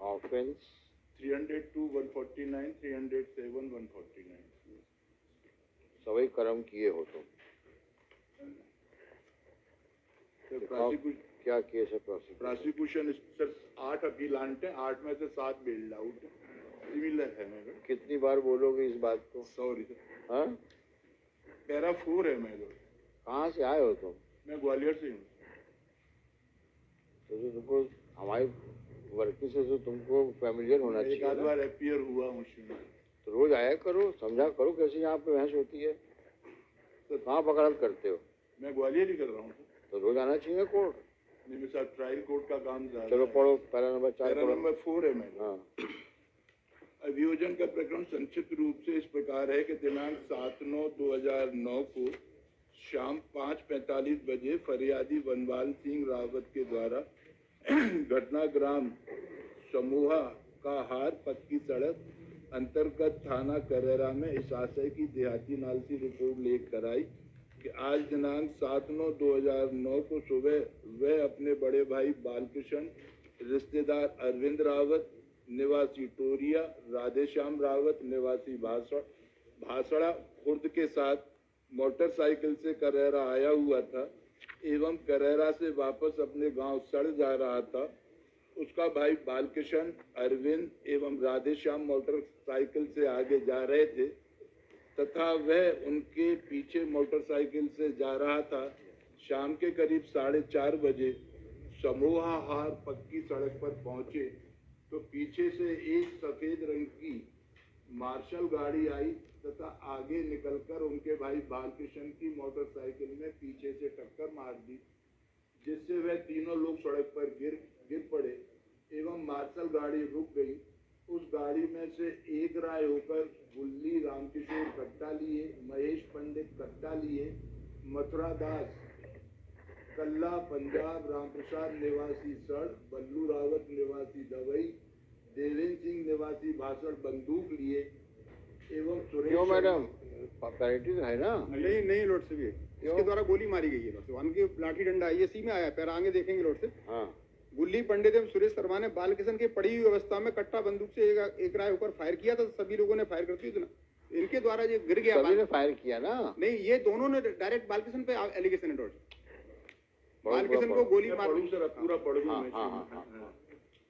Offence 302, 149, 307, 149। सभी कर्म किए हो तुम। क्या केस है प्रोसिक्यूशन? सर 8 अपीलांट हैं, 8 में से 7 बेल्ड आउट सिमिलर है। मैडम कितनी बार बोलोगे इस बात को? Sorry sir. हाँ, पैरा 4 है मैडम। कहाँ से आए हो तुम? मैं ग्वालियर से हूँ। तो तुमको हमारी वर्किंग से तो तुमको फैमिलियर होना चाहिए। एक आध बार अपीयर हुआ हूँ। तो रोज आया करो, समझा करो कैसे यहाँ पे बहस होती है। तो कहाँ वकालत करते हो? मैं ग्वालियर ही कर रहा हूँ। तो रोज आना चाहिए कोर्ट। नहीं, मेरे साथ ट्रायल कोर्ट का काम ज़्यादा। चलो पढ़ो, पैरा नंबर 4। पैरा नंबर 4 है मैडम। हाँ। अभियोजन का प्रकरण संक्षिप्त रूप से इस प्रकार है कि दिनांक 7/9/2009 को शाम 5:45 बजे फरियादी वनवाल सिंह रावत के द्वारा घटना ग्राम समूहा का हार पक्की सड़क अंतर्गत थाना करेरा में इस आशय की देहाती नाल से रिपोर्ट लेकर आई कि आज दिनांक 7/9/2009 को सुबह वह अपने बड़े भाई बालकृष्ण, रिश्तेदार अरविंद रावत निवासी टोरिया, राधेश्याम रावत निवासी भासड़ा खुर्द के साथ मोटरसाइकिल से करेरा आया हुआ था एवं करेरा से वापस अपने गांव सड़ जा रहा था। उसका भाई बालकृष्ण, अरविंद एवं राधेश्याम मोटरसाइकिल से आगे जा रहे थे तथा वह उनके पीछे मोटरसाइकिल से जा रहा था। शाम के करीब 4:30 बजे समूहा हार पक्की सड़क पर पहुंचे तो पीछे से एक सफेद रंग की मार्शल गाड़ी आई तथा आगे निकलकर उनके भाई बालकृष्ण की मोटरसाइकिल में पीछे से टक्कर मार दी, जिससे वह तीनों लोग सड़क पर गिर पड़े एवं मार्शल गाड़ी रुक गई। उस गाड़ी में से एक राय होकर गुल्ली रामकिशोर कट्टा लिए, महेश पंडित कट्टा लिए, मथुरा दास कल्ला पंजाब, रामप्रसाद निवासी सड़, बल्लू रावत निवासी दवई, देवेंद्र सिंह निवासी भाषण बंदूक लिए एवं सुरेश। क्यों मैडम, पैरिटी है ना? नहीं लॉर्ड से भी इसके द्वारा गोली मारी गई है लॉर्ड से। उनकी लाठी डंडा आईएसी में आया, पैर आगे देखेंगे लॉर्ड से। हाँ। गुल्ली पंडित एवं सुरेश शर्मा ने बालकृष्ण के पड़ी हुई अवस्था में कट्टा बंदूक से एक राय होकर फायर किया था। सभी लोगों ने फायर करती थी। इनके द्वारा ये गिर गया। सभी ने फायर किया ना? नहीं, ये दोनों ने डायरेक्ट बालकृष्ण पे एलिगेशन है लॉर्ड। बालकृष्ण को गोली मार पूरा पढ़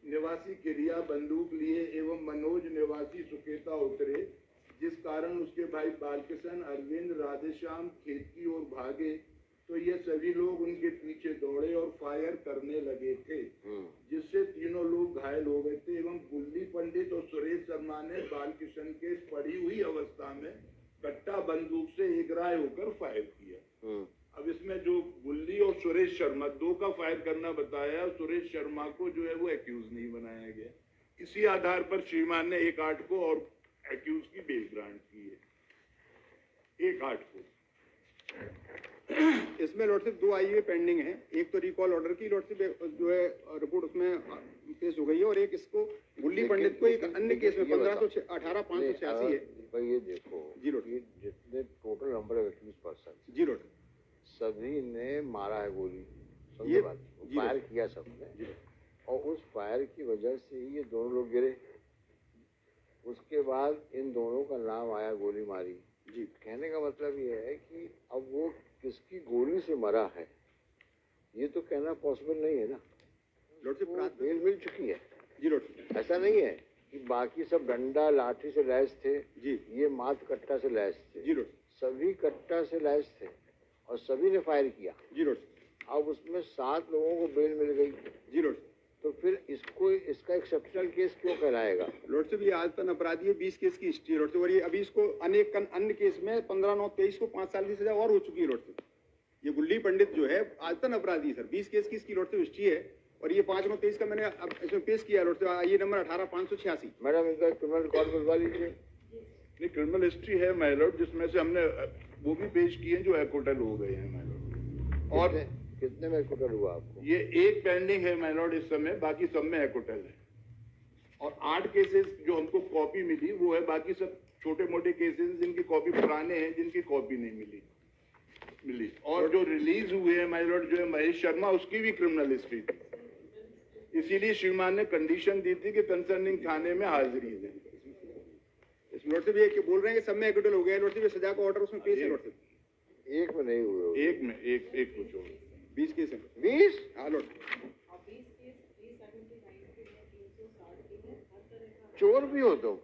निवासी किरिया बंदूक लिए एवं मनोज निवासी सुकेता उतरे, जिस कारण उसके भाई बालकृष्ण, अरविंद, राधेश्याम खेत की ओर भागे तो ये सभी लोग उनके पीछे दौड़े और फायर करने लगे थे, जिससे तीनों लोग घायल हो गए थे एवं गुल्ली पंडित और सुरेश शर्मा ने बालकृष्ण के पड़ी हुई अवस्था में कट्टा बंदूक से एक राय होकर फायर किया। अब इसमें जो गुल्ली और सुरेश शर्मा दो का फायर करना बताया, सुरेश शर्मा को जो है वो एक्यूज नहीं बनाया गया। इसी आधार पर श्रीमान ने 1/8 को और एक्यूज की बेल ग्रांट की है। 1/8 को इसमें लॉर्डशिप 2 आईए पेंडिंग है। एक तो रिकॉल ऑर्डर की लॉर्डशिप जो है रिपोर्ट उसमें पेश हो गई है और एक इसको गुल्ली पंडित को एक अन्य केस में 1518/586 है। भाई ये देखो जी लॉर्ड, जितने टोटल नंबर है 21 पर्सन जी लॉर्ड, सभी ने मारा है गोली। ये फायर किया सबने और उस फायर की वजह से ही ये दोनों लोग गिरे। उसके बाद इन दोनों का नाम आया गोली मारी जी। कहने का मतलब ये है कि अब वो किसकी गोली से मरा है ये तो कहना पॉसिबल नहीं है ना। लॉर्डशिप बेल मिल चुकी है जी लॉर्डशिप। ऐसा नहीं है कि बाकी सब डंडा लाठी से लैस थे जी, ये मात्र कट्टा से लैस थे जी लॉर्ड, सभी कट्टा से लैस थे और सभी ने फायर किया जी लॉर्ड। अब उसमें 7 लोगों को बेल मिल गई जी लॉर्ड। तो फिर इसका एक्सेप्शनल केस क्यों कहलाएगा? लॉर्डशिप ये आजतन अपराधी है, 20 केस की हिस्ट्री है लॉर्डशिप। और ये अभी इसको अनेक अन्य केस में 15/9/23 को 5 साल की सजा और हो चुकी है लॉर्डशिप। ये गुल्ली पंडित जो है आजतन अपराधी सर, 20 केस की इसकी लॉर्डशिप हिस्ट्री है और ये 5/9/23 का मैंने अब इसमें पेश किया लॉर्डशिप। ये नंबर 18/586। मैडम इनका क्रिमिनल रिकॉर्ड बुलवा लीजिए। नहीं, क्रिमिनल हिस्ट्री है माय लॉर्ड, जिसमें से हमने वो भी पेश किए जो एक्विटल हो गए हैं माय लॉर्ड। और कितने में एक्विटल हुआ आपको? ये एक पेंडिंग है माय लॉर्ड इस समय, बाकी सब में एक्विटल है। और 8 केसेस जो हमको कॉपी मिली वो है, बाकी सब छोटे मोटे केसेस जिनकी कॉपी पुराने हैं, जिनकी कॉपी नहीं मिली। और जो रिलीज हुए हैं माय लॉर्ड जो है महेश शर्मा, उसकी भी क्रिमिनल हिस्ट्री थी। इसीलिए श्रीमान ने कंडीशन दी थी कि कंसर्निंग थाने में हाजिरी है। इसमें लॉर्डशिप ये बोल रहे हैं कि सब में एक्विटल हो गया लॉर्डशिप, ये सजा का ऑर्डर उसमें पेश है लॉर्डशिप। एक में नहीं हुए, एक में एक कुछ हो 20 केस है। 20? हाँ लॉर्डशिप। चोर भी हो तुम?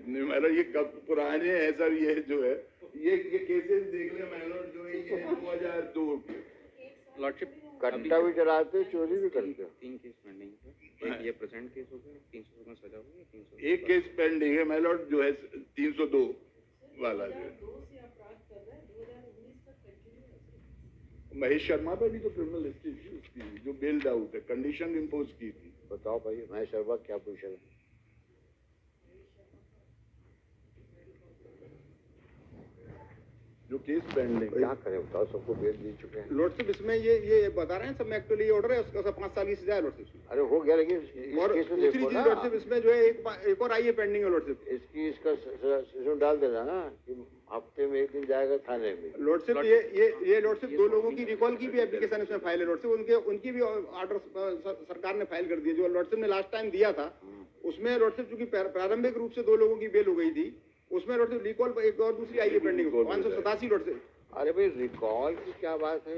नहीं मतलब ये कब पुराने हैं सर, ये जो है ये केसेस देख ले मैनोर जो है ये 2002 के। लॉर्डशिप कट्टा भी चलाते हो, चोरी भी करते हो? 3 केस पेंडिंग है, एक ये प्रेजेंट केस हो गया, 300 में सजा हुई है, 300 एक केस पेंडिंग है मैलॉर्ड जो है 302 वाला जो है। महेश शर्मा पर भी तो क्रिमिनल हिस्ट्री थी उसकी, जो बेल्ड आउट है, कंडीशन इम्पोज की थी। बताओ भाई, महेश शर्मा क्या पोजीशन है? जो केस पेंडिंग क्या करें बताओ, सबको बेल दे चुके हैं। लॉर्डशिप इसमें ये बता रहे हैं सब में एक्चुअली ऑर्डर है उसका 5 साल की सजा है लॉर्डशिप। अरे हो गया, लेकिन इस और केस में दूसरी देखो चीज ना, लॉर्डशिप इसमें जो है एक और आई है पेंडिंग है लॉर्डशिप। इसका इसमें डाल देना ना कि हफ्ते में एक दिन जाएगा थाने में। लॉर्डशिप ये लॉर्डशिप 2 लोगों की रिकॉल की भी एप्लीकेशन इसमें फाइल है लॉर्डशिप, उनकी भी ऑर्डर सरकार ने फाइल कर दिया। जो लॉर्डशिप ने लास्ट टाइम दिया था उसमें लॉर्डशिप चूंकि प्रारंभिक रूप से 2 लोगों की बेल हो गई थी, उसमें लॉर्डशिप रिकॉल एक और दूसरी आई है पेंडिंग 587 लॉर्डशिप। अरे भाई रिकॉल की क्या बात है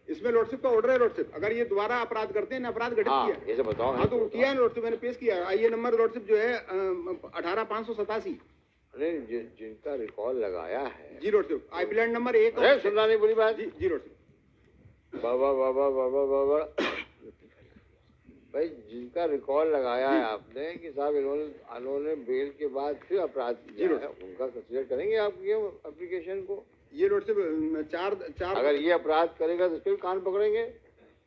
इसमें लॉर्डशिप का ऑर्डर है लॉर्डशिप, अगर ये दोबारा अपराध करते हैं, अपराध घटित हाँ, किया। ऐसे बताओ। हाँ तो किया है लॉर्डशिप, मैंने पेश किया। आइए नंबर लॉर्डशिप जो है 18587। अरे जिनका रिकॉल लगाया है जी लॉर्डशिप, आईपीएल नंबर 1। अरे सुनना नहीं बुरी बात। जी लॉर्डशिप। बाबा बाबा बाबा बाबा भाई जिनका रिकॉल लगाया है आपने कि साहब इन्होंने बेल के बाद फिर अपराध किया है, उनका कंसीडर करेंगे आप ये एप्लीकेशन को? ये लॉर्डशिप चार अगर ये अपराध करेगा तो फिर कान पकड़ेंगे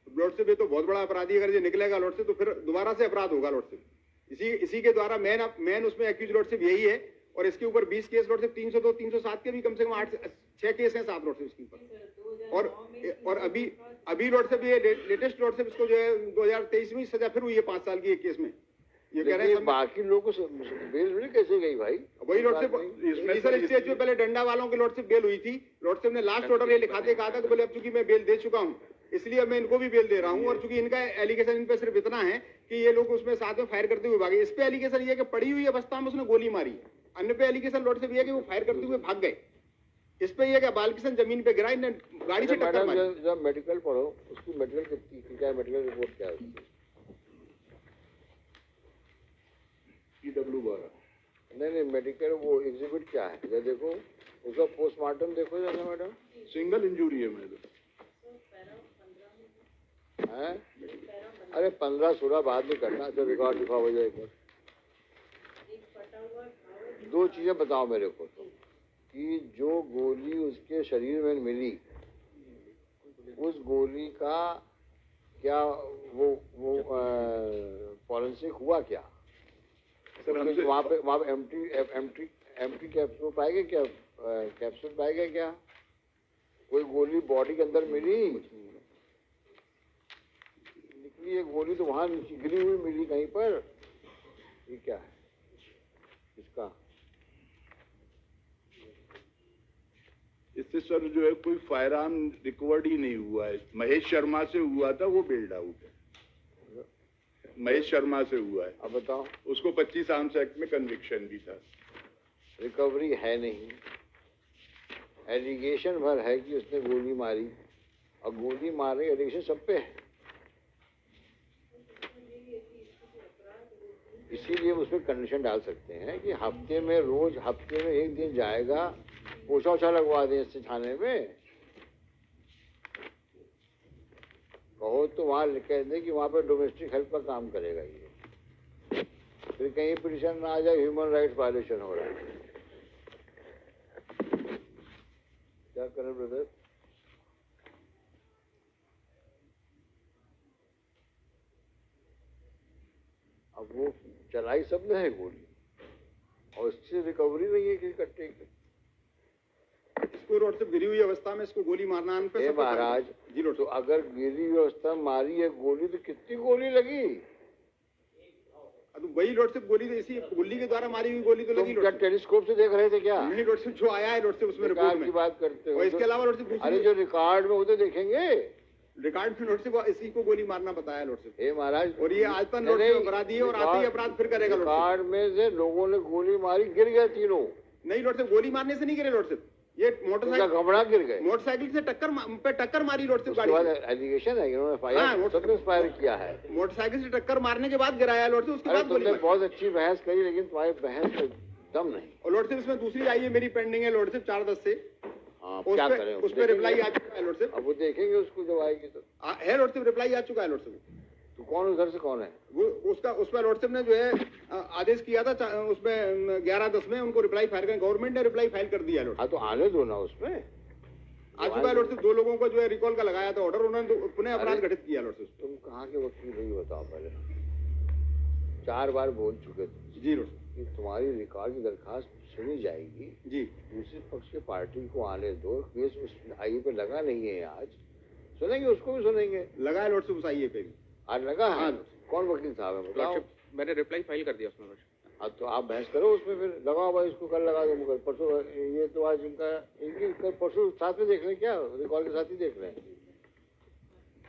लॉर्डशिप। ये तो बहुत बड़ा अपराधी, अगर ये निकलेगा लॉर्डशिप तो फिर दोबारा से अपराध होगा लॉर्डशिप। इसी के द्वारा मेन उसमें एक्यूज लॉर्डशिप यही है। और इसके ऊपर 20 केस लॉर्डशिप, 302 307 के भी कम से कम 6 केस हैं 7 लॉर्डशिप इसके ऊपर। और अभी लॉर्डशिप ये लेटेस्ट लॉर्डशिप इसको जो है 2023 में सजा फिर हुई है 5 साल की एक केस में। ये कह रहे हैं बाकी लोगों को बेल मिली कैसे गई भाई? वही लॉर्डशिप इससे जो पहले डंडा वालों की लॉर्डशिप बेल हुई थी, लॉर्डशिप ने लास्ट ऑर्डर ये लिखाते कहा था कि बोले अब चूंकि मैं बेल दे चुका हूँ इसलिए अब मैं इनको भी बेल दे रहा हूँ। और चूंकि इनका एलिगेशन इन पे सिर्फ इतना है कि ये लोग उसमें साथ में फायर करते हुए भागे। इस पे एलिगेशन ये कि पड़ी हुई अवस्था में उसने गोली मारी। अन्य पे एलिगेशन लॉर्डशिप ये कि वो फायर करते हुए भाग गए। इस पे ये कि बालकिशन जमीन पे गिरा, इन्हें गाड़ी से टक्कर मारी। जब मेडिकल पढ़ो उसकी मेडिकल क्या है, मेडिकल रिपोर्ट क्या है उसकी? नहीं मेडिकल वो एग्जिबिट क्या है जरा देखो, उसका पोस्टमार्टम देखो जरा मैडम। सिंगल इंजरी है मैडम। हैं? अरे 15-16 बाद में करना, जो रिकॉर्ड लिखा हो जाएगा। 2 चीजें बताओ मेरे को तो, कि जो गोली उसके शरीर में मिली उस गोली का क्या वो फॉरेंसिक हुआ क्या? वहाँ पे एम्प्टी कैप्सूल पाए गए क्या? कैप्सूल पाए गए क्या? कोई गोली बॉडी के अंदर मिली? निकली है गोली तो वहाँ गिरी हुई मिली कहीं पर। ये क्या है इसका? इससे सर जो है कोई फायर आर्म रिकवर्ड ही नहीं हुआ है। महेश शर्मा से हुआ था, वो बेल्ड आउट है। महेश शर्मा से हुआ है। अब बताओ, उसको 25 आर्म्स एक्ट में कन्विक्शन भी था। रिकवरी है नहीं, एलिगेशन भर है कि उसने गोली मारी, और गोली मारने एलिगेशन सब पे है। इसीलिए उसमें कंडीशन डाल सकते हैं कि हफ्ते में 1 दिन जाएगा, पोछा ओछा लगवा दें इससे थाने में। कहो तो वहाँ कह दें कि वहाँ पे डोमेस्टिक हेल्प का काम करेगा ये, फिर कहीं पिटिशन ना आ जाए ह्यूमन राइट्स वायलेशन हो रहा है। क्या करें ब्रदर? अब वो चलाई सबने है गोली और इससे रिकवरी नहीं है किसी कट्टे की। इसको लॉर्डशिप गिरी हुई अवस्था में इसको गोली मारना पे महाराज जी तो अगर गिरी हुई अवस्था मारी है गोली तो कितनी गोली लगी? अब वही लॉर्डशिप गोली तो इसी गोली के द्वारा मारी हुई गोली तो लगी। क्या टेलीस्कोप से देख रहे थे क्या? नहीं लॉर्डशिप जो आया है लॉर्डशिप उसमें रिपोर्ट में की बात करते हो। इसके अलावा लॉर्डशिप अरे जो रिकॉर्ड में वो तो देखेंगे रिकॉर्ड में लॉर्डशिप इसी को गोली मारना बताया लॉर्डशिप। हे महाराज, और ये आजतन लॉर्डशिप अपराधी है और आते ही अपराध फिर करेगा लॉर्डशिप। कार में से लोगों ने गोली मारी, गिर गए तीनों। नहीं लॉर्डशिप, गोली मारने से नहीं गिरे लॉर्डशिप, ये मोटरसाइकिल घबरा गिर गए, मोटरसाइकिल से टक्कर मारी लॉर्डशिप उसके गाड़ी बाद से। एलिगेशन है कि उन्होंने हाँ, फायर किया है। मोटरसाइकिल से टक्कर मारने के बाद गिराया लॉर्डशिप, उसके अरे बाद गोली तुमने मारी। बहुत अच्छी बहस करी, लेकिन तुम्हारी बहस में दम नहीं। और लॉर्डशिप इसमें दूसरी आई है मेरी पेंडिंग है लॉर्डशिप 4/10 से। हाँ, उस क्या पे करें, उस पे रिप्लाई आ चुका है लॉर्डशिप। अब वो देखेंगे उसको जब आएगी तो। है लॉर्डशिप, रिप्लाई आ चुका है लॉर्डशिप। तो कौन उधर से कौन है? वो उसका उस पर लॉर्डशिप ने जो है आदेश किया था उसमें 11/10 में उनको रिप्लाई फाइल कर, गवर्नमेंट ने रिप्लाई फाइल कर दिया लॉर्डशिप। हाँ तो आने दो ना उसमें। आ चुका है लॉर्डशिप। 2 लोगों को जो है रिकॉल का लगाया था ऑर्डर, उन्होंने तो पुनः अपराध घटित किया लॉर्डशिप। तुम कहाँ के वकील हो ये बताओ पहले। 4 बार बोल चुके थे जी लॉर्डशिप कि तुम्हारी रिकॉर्ड की दरखास्त सुनी जाएगी, जी। दूसरे पक्ष के पार्टी को आने दो, केस उस आईए पे लगा नहीं है, आज सुनेंगे, उसको भी सुनेंगे। लगा है लॉर्डशिप उस आईए पे भी। आज लगा है? हाँ। कौन वकील साहब है बताओ? लॉर्डशिप मैंने रिप्लाई फाइल कर दिया उसमें लॉर्डशिप। अब तो आप बहस करो उसमें, फिर लगाओ भाई इसको, कल लगा दो, मगर परसों ये तो आज इनकी कल परसों साथ में देख लें, क्या रिकॉर्ड के साथ ही देख लें।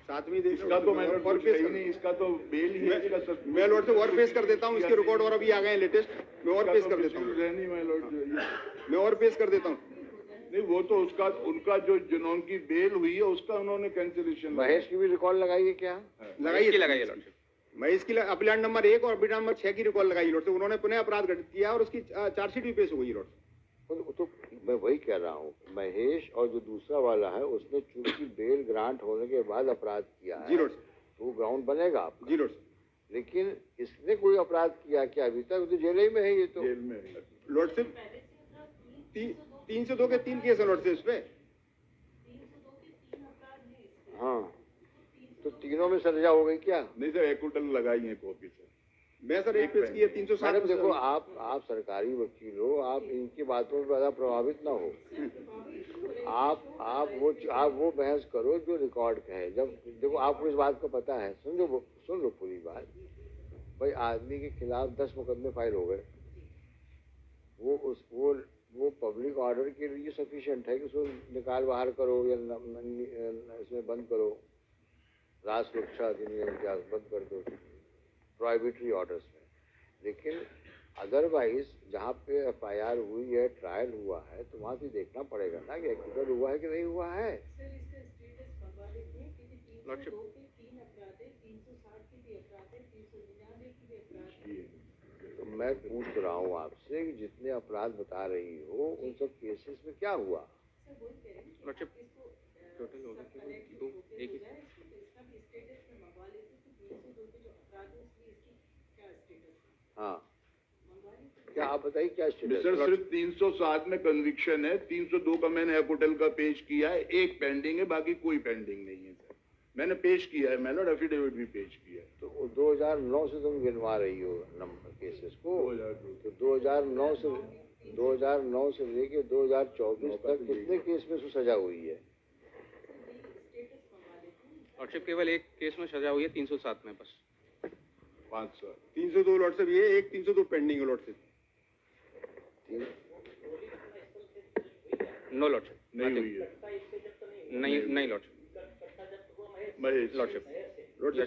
साथ में देख इसका तो मैंने और कुछ पेश कही नहीं, इसका तो बेल ही है, इसका सब मैं लॉर्डशिप और पेश कर देता हूँ, इसके रिकॉर्ड और अभी आ गए हैं लेटेस्ट, मैं और पेश कर देता हूँ। रहनी मैं लॉर्ड मैं और पेश कर देता हूँ। नहीं, वो तो उसका उनका जो जिनकी बेल हुई है उसका उन्होंने कैंसिलेशन महेश की भी रिकॉर्ड लगाई है क्या? लगाइए लगाइए लॉर्डशिप। मैं इसकी अपील नंबर 1 और अपील नंबर 6 की रिकॉल लगाई लॉर्डशिप। उन्होंने पुनः अपराध घटित किया और उसकी चार्जशीट भी पेश हो गई लॉर्डशिप। तो मैं वही कह रहा हूँ, महेश और जो दूसरा वाला है उसने चूंकि बेल ग्रांट होने के बाद अपराध किया है, जी लॉर्डशिप। तो वो ग्राउंड बनेगा आपका। जी लॉर्डशिप। लेकिन इसने कोई अपराध किया क्या अभी तक? तो जेल ही में है ये तो। जेल में है। लॉर्डशिप 302 के 3 केस है लॉर्डशिप इस पे। हाँ, तो तीनों में सजा हो गई क्या? नहीं सर, एक्विटल लगाई है कॉपी सर। मैं सर एक पेश किया 307। मैडम देखो, आप सरकारी वकील हो, आप इनकी बातों में ज्यादा प्रभावित ना हो। आप वो बहस करो जो रिकॉर्ड का है। जब देखो आपको इस बात का पता है, सुन लो पूरी बात। भाई आदमी के खिलाफ 10 मुकदमे फाइल हो गए, वो पब्लिक ऑर्डर के लिए सफिशिएंट है कि उसको निकाल बाहर करो या इसमें बंद करो, राष्ट्र सुरक्षा अधिनियम के बंद कर दो प्रोहिबिटरी ऑर्डर्स में। लेकिन अदरवाइज जहाँ पे एफआईआर हुई है, ट्रायल हुआ है, तो वहाँ से देखना पड़ेगा ना कि एक्विटल हुआ है कि नहीं हुआ है। तो मैं पूछ रहा हूँ आपसे कि जितने अपराध बता रही हो उन सब केसेस में क्या हुआ? लॉर्डशिप टोटल हो गया 2 1 हाँ, क्या आप बताइए क्या स्टेटस? सर सिर्फ 307 में कन्विक्शन है, 302 का मैंने एक्विटल का पेश किया है, एक पेंडिंग है, बाकी कोई पेंडिंग नहीं है सर। मैंने पेश किया है, मैंने एफिडेविट भी पेश किया है। तो 2009 से तुम गिनवा रही हो नंबर केसेस को। तो 2009 से लेके 2024 तक कितने केस में सजा हुई है? लॉर्डशिप केवल एक केस में सजा हुई है 307 में बस। 5 साल। 302 लॉर्डशिप, ये एक 302 पेंडिंग है लॉर्डशिप। नो लॉर्डशिप, नहीं हुई है। नहीं लॉर्डशिप। महेश लॉर्डशिप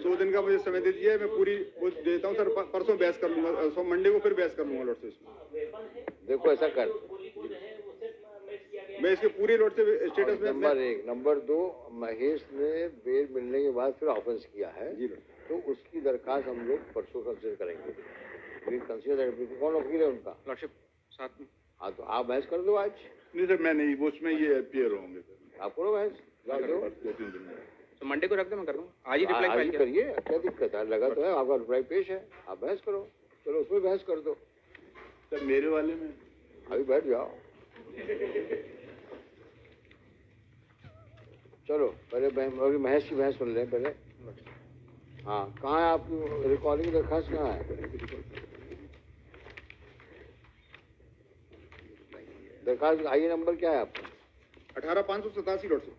2 दिन का मुझे समय दे दीजिए, मैं पूरी वो देता हूँ सर। परसों बहस कर लूंगा, मंडे को फिर बहस कर लूंगा लॉर्डशिप। देखो ऐसा कर, मैं इसके पूरे लॉर्डशिप स्टेटस में नंबर 1, नंबर 2, महेश ने बेल मिलने के बाद फिर ऑफेंस किया है, जी तो उसकी दरखास्त हम लोग परसों कंसिडर करेंगे। कौन वकील है उनका? लॉर्डशिप साथ में। हाँ, तो आप बहस कर दो आज। नहीं सर, मैं नहीं, उसमें ये अपीयर होंगे सर। आप करो बहस, ला दो। 2-3 दिन में। तो मंडे को रख दे, मैं कर दूंगा। आज ही रिप्लाई आज फाइल ही करिए, क्या दिक्कत है? लगा तो है, आपका रिप्लाई पेश है, आप बहस करो। चलो उसमें बहस कर दो। सर मेरे वाले में अभी बैठ जाओ। चलो पहले महेश की बहस सुन लें पहले। हाँ, कहाँ है आपकी रिकॉर्डिंग दरखास्त? कहाँ है दरखास्त? आईए नंबर क्या है आपका? 18587 लॉर्डशिप।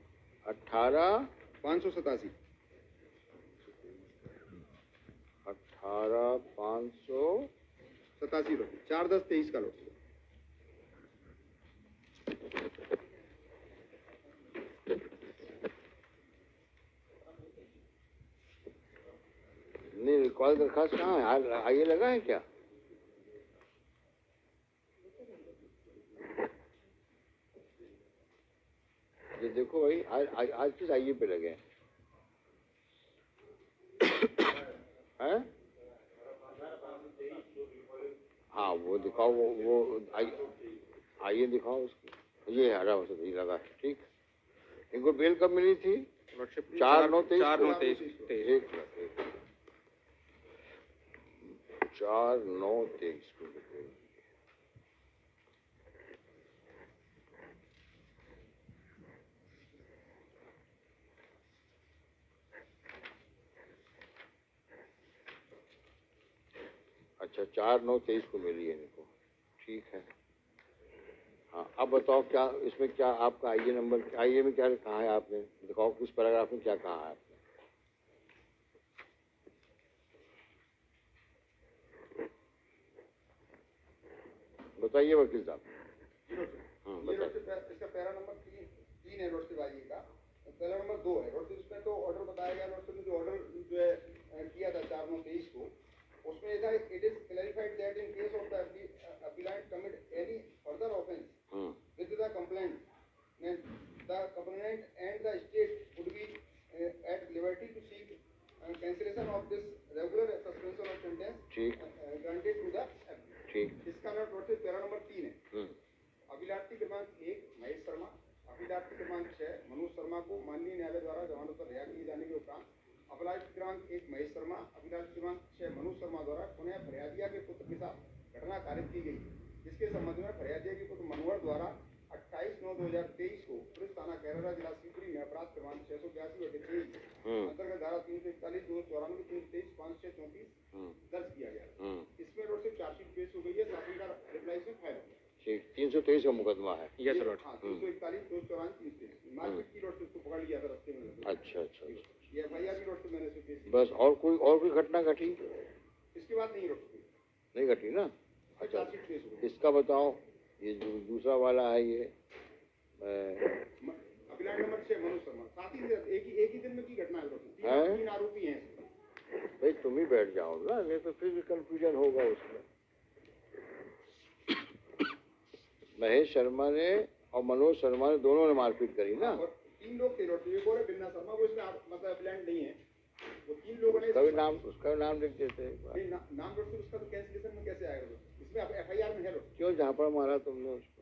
18587 लॉर्डशिप 4/10/23 का लॉर्डशिप। दरखास्त कहाँ है? आइए लगा है क्या? ये देखो भाई, आज किस आइए पे लगे हैं? हाँ वो दिखाओ, वो आइए दिखाओ उसको। ये हरा वसत ही लगा है, ठीक। इनको बेल कब मिली थी? 4/9/23 एक 4/9/23 को। अच्छा 4/9/23 को मिली है इनको, ठीक है। हाँ अब बताओ क्या इसमें, क्या आपका आईए नंबर, आईए में क्या कहा है आपने? दिखाओ किस पैराग्राफ में क्या कहा है आपने। बताइए वकील साहब। हाँ बताइए। इसका पैरा नंबर 3 है नोटिस आईए का, पैरा नंबर 2 है नोटिस। उसमें तो ऑर्डर बताया गया, नोटिस में जो ऑर्डर जो है किया था 4/9/23 को, उसमें था it is clarified that in case of the appellant commit any further offense with the complaint, the complainant and the state would be at liberty to seek cancellation of this regular suspension of sentence granted to the ठीक। इसका notice para number 3 है। अभिलाषी क्रमांक 1 महेश शर्मा, अभिलाषी क्रमांक 6 मनोज शर्मा को माननीय न्यायालय द्वारा जमानत पर रिहा किए जाने के उपरांत अभिलाषी क्रमांक 1 महेश शर्मा, अभिलाषी क्रमांक 6 मनोज शर्मा द्वारा पुनः फरियादिया के पुत्र के साथ घटना कारित की गई, जिसके संबंध में फरियादिया के पुत्र मनोहर द्वारा 28/9/2023 को पुलिस थाना कैरारा जिला शिवपुरी में अपराध क्रमांक 682/23 अंतर्गत धारा 341 294 323 534 दर्ज किया गया। इसमें रोड से चार्जशीट पेश हो गई है, शासन का रिप्लाई से फाइल हो गया। ठीक, 323 का मुकदमा है। Yes sir. 341 294 323 मारपीट की रोड से उसको पकड़ लिया था रास्ते में। अच्छा अच्छा। ये एफआईआर की रोड से मैंने पेश की। बस और कोई घटना घटी? इसके बाद नहीं रोड नहीं घटी ना। अच्छा चार्जशीट पेश हो गई। इसका बताओ, ये जो दूसरा वाला है ये अभिलाष नंबर 6 मनोज शर्मा, साथ ही एक ही दिन में की घटना है। 3 आरोपी हैं। भाई तुम ही बैठ जाओ ना, नहीं तो फिर भी कंफ्यूजन होगा उसमें। महेश शर्मा ने और मनोज शर्मा ने दोनों ने मारपीट करी ना। और 3 लोग थे रोड पे, और बिन्ना शर्मा वो इसमें मतलब अप्लाइड नहीं है। वो 3 लोगों ने उसका नाम लिख देते हैं। नाम रोड से उसका तो कैंसिलेशन में कैसे आएगा? इसमें एफआईआर में है रोड। क्यों जहाँ पर मारा तुमने उसको?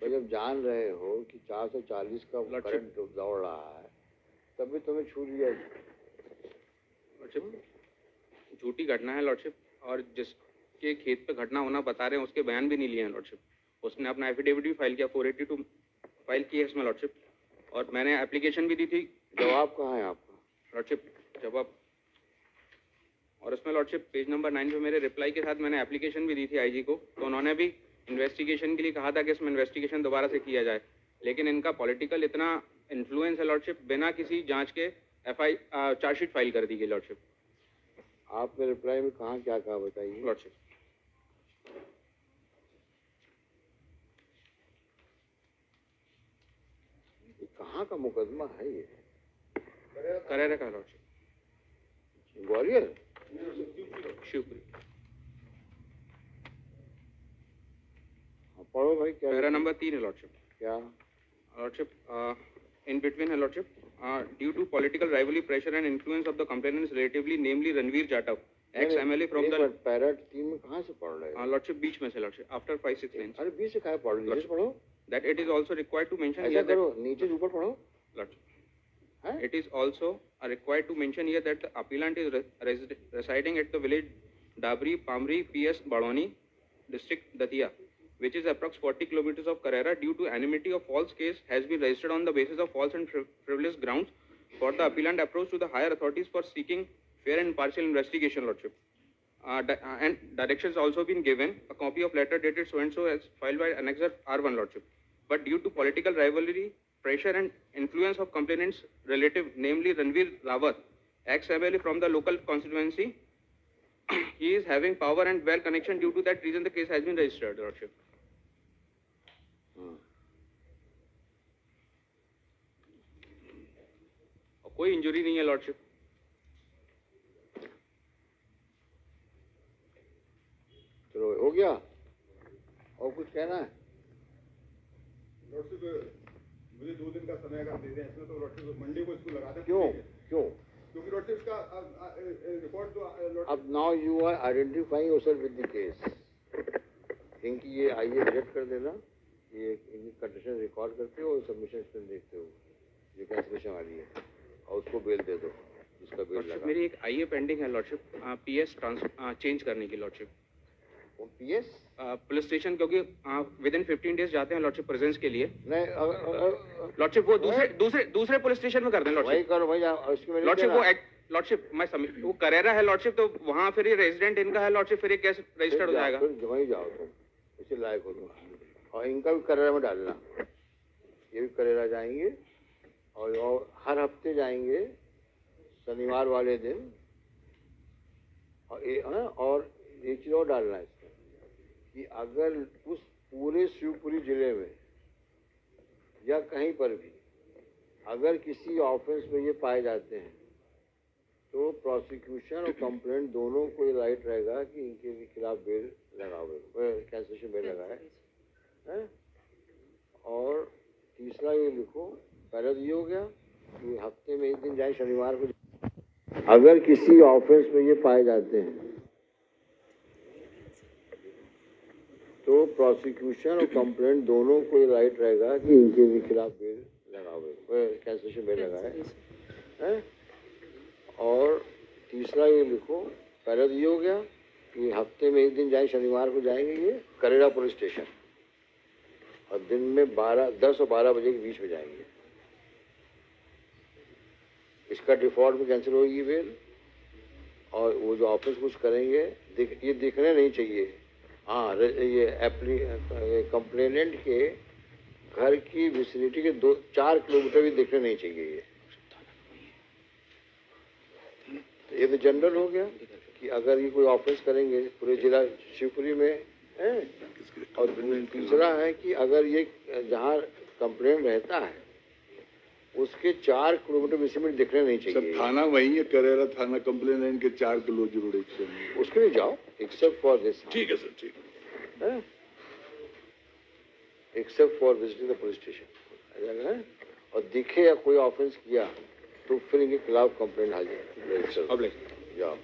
तो जब जान रहे हो कि 440 का करंट दौड़ रहा है, तभी तुम्हें छू लिया। लॉर्डशिप झूठी घटना है लॉर्डशिप, और जिसके खेत पे घटना होना बता रहे हैं उसके बयान भी नहीं लिए हैं लॉर्डशिप। उसने अपना एफिडेविट भी फाइल किया, 482 फाइल की है इसमें लॉर्डशिप, और मैंने एप्लीकेशन भी दी थी। जवाब कहाँ है आपका? लॉर्डशिप जवाब, और उसमें लॉर्डशिप पेज नंबर 9 पे मेरे रिप्लाई के साथ मैंने एप्लीकेशन भी दी थी आईजी को, तो उन्होंने भी इन्वेस्टिगेशन के लिए कहा था कि इसमें इन्वेस्टिगेशन दोबारा से किया जाए, लेकिन इनका पॉलिटिकल इतना इन्फ्लुएंस है लॉर्डशिप, बिना किसी जांच के चार्जशीट फाइल कर दी गई लॉर्डशिप। आपने रिप्लाई में कहाँ क्या कहा बताइए लॉर्डशिप। कहाँ का मुकदमा है ये? करेरा का लॉर्डशिप, ग्वालियर शिवपुरी। पढ़ो भाई क्या। पैरा नंबर 3 है लॉर्डशिप। क्या लॉर्डशिप इन बिटवीन है lordship, due to political rivalry pressure and influence of the complainants relatively namely Ranveer Jatav ex MLA from the para team में कहाँ से पढ़ रहे हो? लॉर्डशिप बीच में से लॉर्डशिप आफ्टर 5-6 लाइंस। अरे बीच से कहाँ पढ़ रहे हो? पढ़ो। That it is also required to mention ऐसा करो, नीचे ऊपर पढ़ो। Lordship it is also required to mention here that the appellant is residing at the village Dabri Pamri PS Badoni district Datia, which is approx 40 kilometers of Carrera, due to anonymity of false case has been registered on the basis of false and frivolous grounds for the appellant approach to the higher authorities for seeking fair and impartial investigation lordship. And directions also been given, a copy of letter dated so and so as filed by annexer R1 lordship, but due to political rivalry, pressure and influence of complainants relative, namely Ranveer Rawat, ex-MLA from the local constituency, he is having power and well connection. Due to that reason the case has been registered lordship. कोई injury नहीं है lordship. चलो हो गया, और कुछ कहना है? लॉर्डशिप मुझे 2 दिन का समय अगर दे दें इसमें, तो लॉर्डशिप मंडे को इसको लगा दें। क्यों क्यों? क्योंकि लॉर्डशिप का रिकॉर्ड तो अब now you are identifying yourself with the case. इनकी ये आइए विजिट कर देना, ये इनकी कंडीशन रिकॉर्ड करते हो और सबमिशन देखते हो जो कैंसिलेशन वाली है, और उसको बेल दे दो जिसका बेल लगा। मेरी एक आईए पेंडिंग है लॉर्डशिप, पीएस चेंज करने की लॉर्डशिप। पीएस पुलिस स्टेशन, क्योंकि विद इन 15 डेज जाते हैं लॉर्डशिप प्रेजेंस के लिए। नहीं लॉर्डशिप वो दूसरे पुलिस स्टेशन में कर दें वही लॉर्डशिप। करो भाई, उसकी मेरी लॉर्डशिप वो लॉर्डशिप वो करेरा है लॉर्डशिप, तो वहाँ फिर ये रेजिडेंट इनका है लॉर्डशिप, फिर ये कैसे रजिस्टर्ड हो जाएगा? फिर वहीं जाओ तुम, इसे लायक हो तुम, और इनका भी करेरा में डालना, ये भी करेरा जाएंगे, और हर हफ्ते जाएंगे शनिवार वाले दिन, और एक चीज और डालना है इसमें कि अगर उस पूरे शिवपुरी जिले में या कहीं पर भी अगर किसी ऑफेंस में ये पाए जाते हैं, तो प्रोसिक्यूशन और कंप्लेंट दोनों को ये राइट रहेगा कि इनके खिलाफ बेल लगाओ, कैंसिलेशन बेल लगाए, हैं? और तीसरा ये लिखो, पहले तो ये हो गया कि हफ्ते में एक दिन जाए, शनिवार को। अगर किसी ऑफेंस में ये पाए जाते हैं तो प्रोसिक्यूशन और कंप्लेंट दोनों को ये राइट रहेगा कि इनके भी खिलाफ बेल लगाओ, कैंसिलेशन बेल लगाए, हैं? और तीसरा ये लिखो, पहले तो ये हो गया कि हफ्ते में एक दिन जाए, शनिवार को जाएंगे ये करेरा पुलिस स्टेशन, और दिन में 10 और 12 बजे के बीच में जाएंगे। इसका डिफॉल्ट में कैंसिल होगी बेल, और वो जो ऑफिस कुछ करेंगे ये दिखने नहीं चाहिए। हाँ, ये कंप्लेनेंट के घर की विसिनिटी के 4 किलोमीटर भी दिखने नहीं चाहिए ये तो जनरल हो गया कि अगर ये कोई ऑफेंस करेंगे पूरे जिला शिवपुरी में है। और दूसरा है कि अगर ये जहाँ कंप्लेंट रहता है उसके 4 किलोमीटर विसिनिटी दिखने नहीं चाहिए। सब थाना वही है, करेरा थाना, कंप्लेनेंट के 4 किलो जरूर उसके लिए जाओ, एक्सेप्ट फॉर दिस। ठीक है सर, ठीक है, except for visiting the police station, और दिखे या कोई ऑफेंस किया तो फिर इनके खिलाफ कंप्लेंट आ जाए। जाओ।